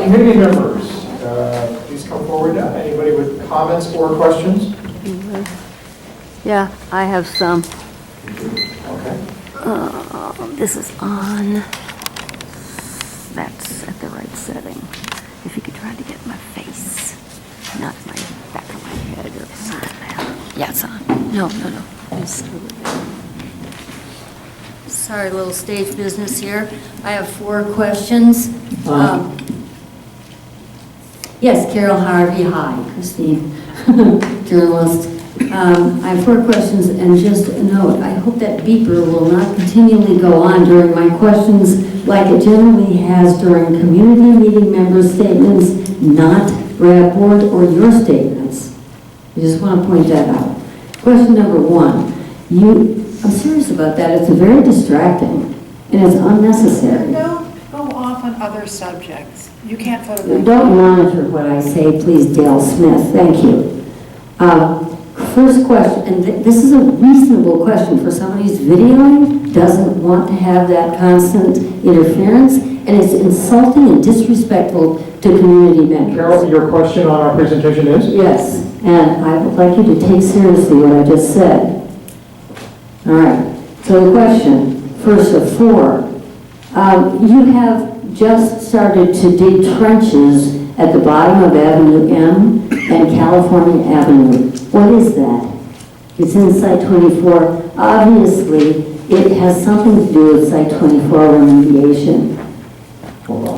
community members, please come forward. Anybody with comments or questions? Yeah, I have some. Okay. This is on, that's at the right setting. If you could try to get my face, not my back of my head or something. Yeah, it's on. No. Sorry, little stage business here. I have 4 questions. Yes, Carol Harvey, hi, Christine, journalist. I have 4 questions, and just a note, I hope that beeper will not continually go on during my questions like it generally has during community meeting member statements, not Rab board or your statements. I just want to point that out. Question number 1, I'm serious about that, it's very distracting, and it's unnecessary. Don't go off on other subjects. You can't photograph. Don't monitor what I say, please, Dale Smith. Thank you. First question, and this is a reasonable question for somebody who's videoing, doesn't want to have that constant interference, and it's insulting and disrespectful to community members. Carol, your question on our presentation is? Yes, and I would like you to take seriously what I just said. All right, so the question, first of 4, you have just started to dig trenches at the bottom of Avenue M and California Avenue. What is that? It's in Site 24. Obviously, it has something to do with Site 24 remediation. Hold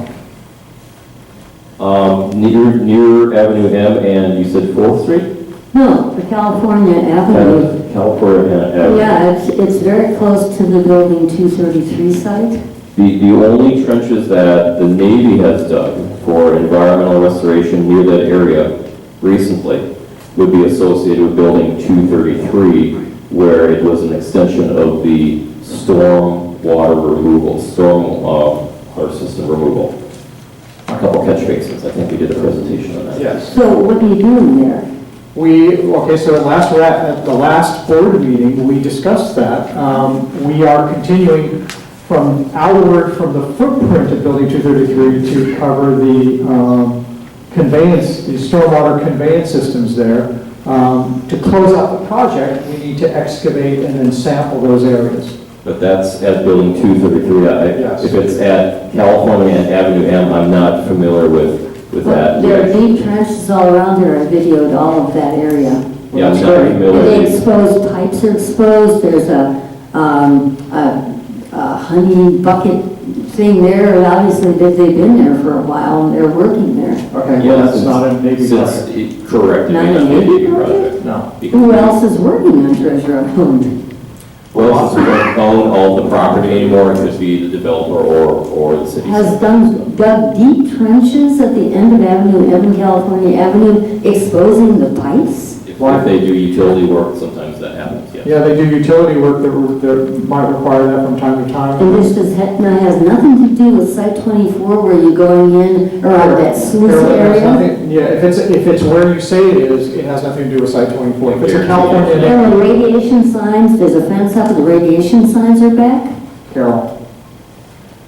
on. Near Avenue M and you said 4th Street? No, the California Avenue. California Avenue. Yeah, it's very close to the building 233 site. The only trenches that the Navy has dug for environmental restoration near that area recently would be associated with building 233, where it was an extension of the storm water removal, water system removal. A couple catch basins. I think we did a presentation on that. Yes. So what are you doing there? So at the last board meeting, we discussed that. We are continuing from outward from the footprint of building 233 to cover the conveyance, the stormwater conveyance systems there. To close out the project, we need to excavate and then sample those areas. But that's at building 233. Yes. If it's at California and Avenue M, I'm not familiar with that. There are deep trenches all around there. I videoed all of that area. Yeah, I'm not familiar. The exposed pipes are exposed. There's a honey bucket thing there. Obviously, they've been there for a while and they're working there. Okay, Yeah, well, that's not a Navy project. Correct. Not a Navy project? No. Who else is working on Treasure Island? Well, since we don't own all the property anymore, it could be the developer or the city. Has dug deep trenches at the end of Avenue M, California Avenue, exposing the pipes? If they do utility work, sometimes that happens, yes. Yeah, they do utility work that might require that from time to time. And this has nothing to do with Site 24 where you're going in around that sluice area? Yeah, if it's where you say it is, it has nothing to do with Site 24. If it's a California... There are radiation signs, there's a fence up and the radiation signs are back? Carol,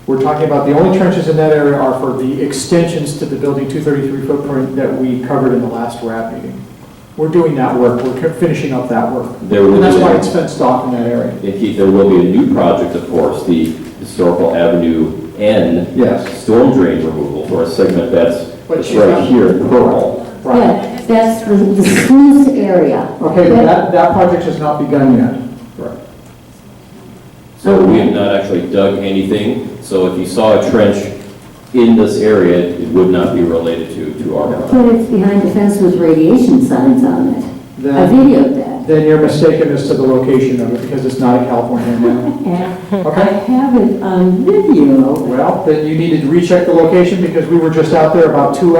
we're talking about the only trenches in that area are for the extensions to the building 233 footprint that we covered in the last Rab meeting. We're doing that work. We're finishing up that work. And that's why it's fenced off in that area. There will be a new project, of course, the Historical Avenue N storm drain removal for a segment that's right here in Pearl. Right. Yeah, that's the sluice area. Okay, but that project has not begun yet. Correct. So we have not actually dug anything. So if you saw a trench in this area, it would not be related to our project. But it's behind the fence with radiation signs on it. I videoed that. Then you're mistaken as to the location of it because it's not a California now. I have it on video. Well, then you need to recheck the location because we were just out there about 2,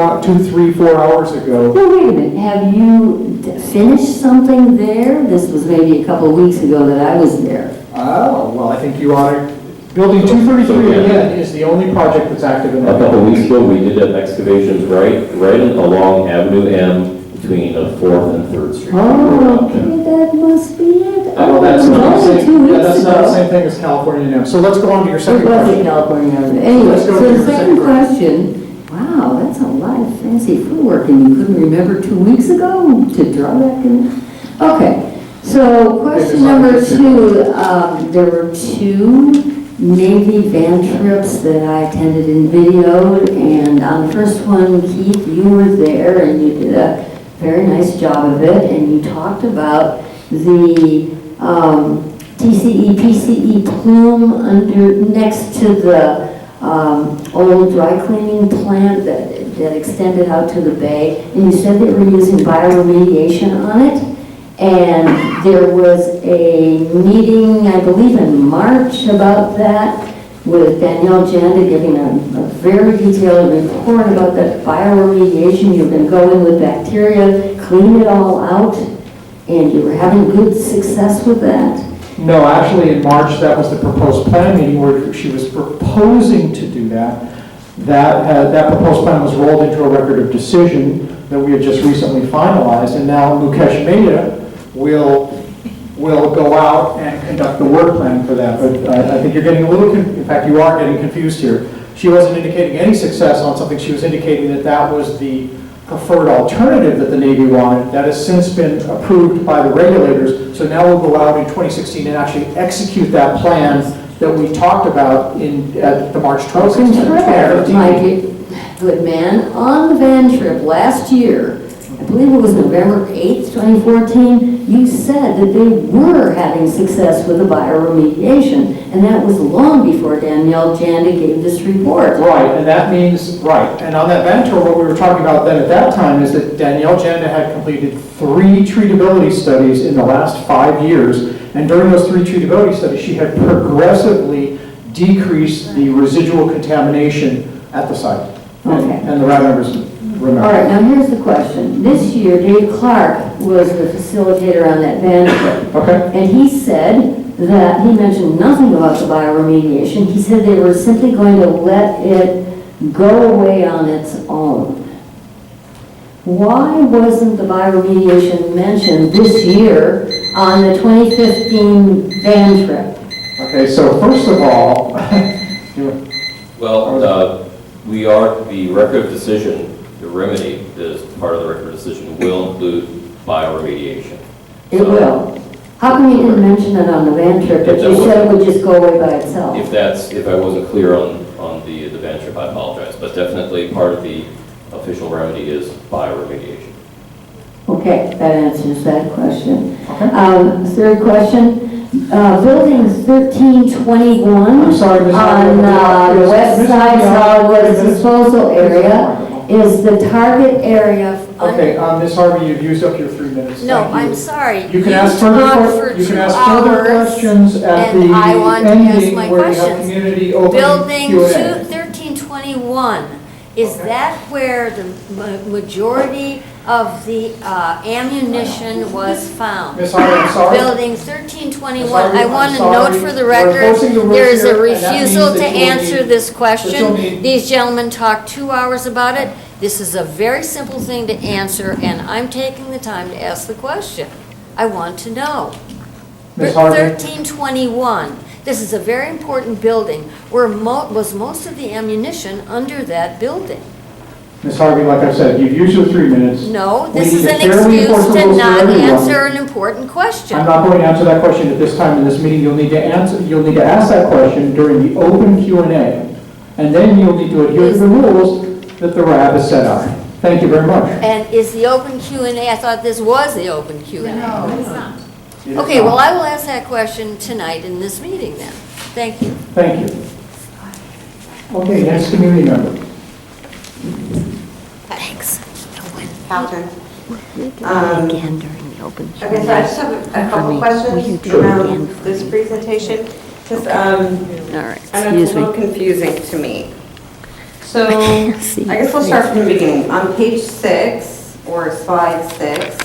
3, 4 hours ago. Well, wait a minute. Have you finished something there? This was maybe a couple of weeks ago that I was there. Oh, well, I think you ought to. Building 233 again is the only project that's active in that. A couple of weeks ago, we did have excavations right along Avenue M between 4th and 3rd Street. Oh, okay, that must be it. Oh, that's not the same. 2 weeks Yeah, that's not the ago. same thing as California now. So let's go on to your It second was in question. California. Anyway, Let's go so to the your second second question, wow, that's fancy footwork and you couldn't remember 2 weeks ago to draw that in? Okay, so question number 2, there were 2 Navy van trips that I attended and videoed, and on the first one, Keith, you were there and you did a very nice job of it, and you talked about the TCE, PCE plume next to the old dry cleaning plant that extended out to the bay, and you said they were using bioremediation on it. And there was a meeting, I believe in March, about that, with Danielle Janda giving a very detailed report about that bioremediation. You've been going with bacteria, clean it all out, and you were having good success with that. No, actually, in March, that was the proposed plan meeting where she was proposing to do that. That proposed plan was rolled into a record of decision that we had just recently finalized, and now Mukesh Mehta will go out and conduct the work plan for that. But I think you're getting a little, in fact, you are getting confused here. She wasn't indicating any success on something. She was indicating that that was the preferred alternative that the Navy wanted. That has since been approved by the regulators. So now we'll go out in 2016 and actually execute that plan that we talked about at the March 2016. My good man, on the van trip last year, I believe it was November 8th, 2014, you said that they were having success with the bioremediation, and that was long before Danielle Janda gave this report. Right, and that means, right, and on that van tour, what we were talking about then at that time is that Danielle Janda had completed 3 treatability studies in the last 5 years, and during those 3 treatability studies, she had progressively decreased the residual contamination at the site. Okay. And the RAB members remember. All right, now here's the question. This year, Dave Clark was the facilitator on that van trip. Okay. And he said that, he mentioned nothing about the bioremediation. He said they were simply going to let it go away on its own. Why wasn't the bioremediation mentioned this year on the 2015 van trip? Okay, so first of all, Well, the record of decision, the remedy that is part of the record of decision will include bioremediation. It will. How come you didn't mention it on the van trip, but you said it would just go away by itself? If I wasn't clear on the van trip, I apologize, but definitely part of the official remedy is bioremediation. Okay, that answers that question. Okay. Third question, building 1321 I'm sorry, Ms. on Harvey, the west Ms. side Harvey, solid waste disposal area Ms. is the target area. Okay, Ms. Harvey, you've used up your 3 minutes. No, Thank you. I'm sorry. You can ask further, talked for you can 2 ask further hours, questions at and the I want to ask ending my where you have questions. community open Building Q&A. 1321, is Okay. that where the majority of the ammunition was found? Ms. Harvey, I'm sorry. Building 1321, Ms. Harvey, I I'm want to sorry. note for the We're record, enforcing the rules there is a here, and that means refusal to that you'll answer need- this that you'll question. need- These gentlemen talked 2 hours about it. This is a very simple thing to answer, and I'm taking the time to ask the question. I want to know. Ms. Harvey? 1321, this is a very important building. Where was most of the ammunition under that building? Ms. Harvey, like I said, you've used your 3 minutes. No, We this need is to an fairly enforce excuse the to rules for not everyone. answer an important question. I'm not going to answer that question at this time in this meeting. You'll need to ask that question during the open Q&A. And then you'll need to adhere to the rules that the RAB has set out. Thank you very much. And is the open Q&A, I thought this was the open Q&A. No, it's not. It is Okay, not. well, I will ask that question tonight in this meeting then. Thank you. Thank you. Okay, next community member. Thanks. Catherine. Again during the open Q&A. Okay, so I just have a couple questions around this presentation. Just, All right, I know excuse it's a me. little confusing to me. So, See. I guess we'll start from the beginning. On page 6, or slide 6,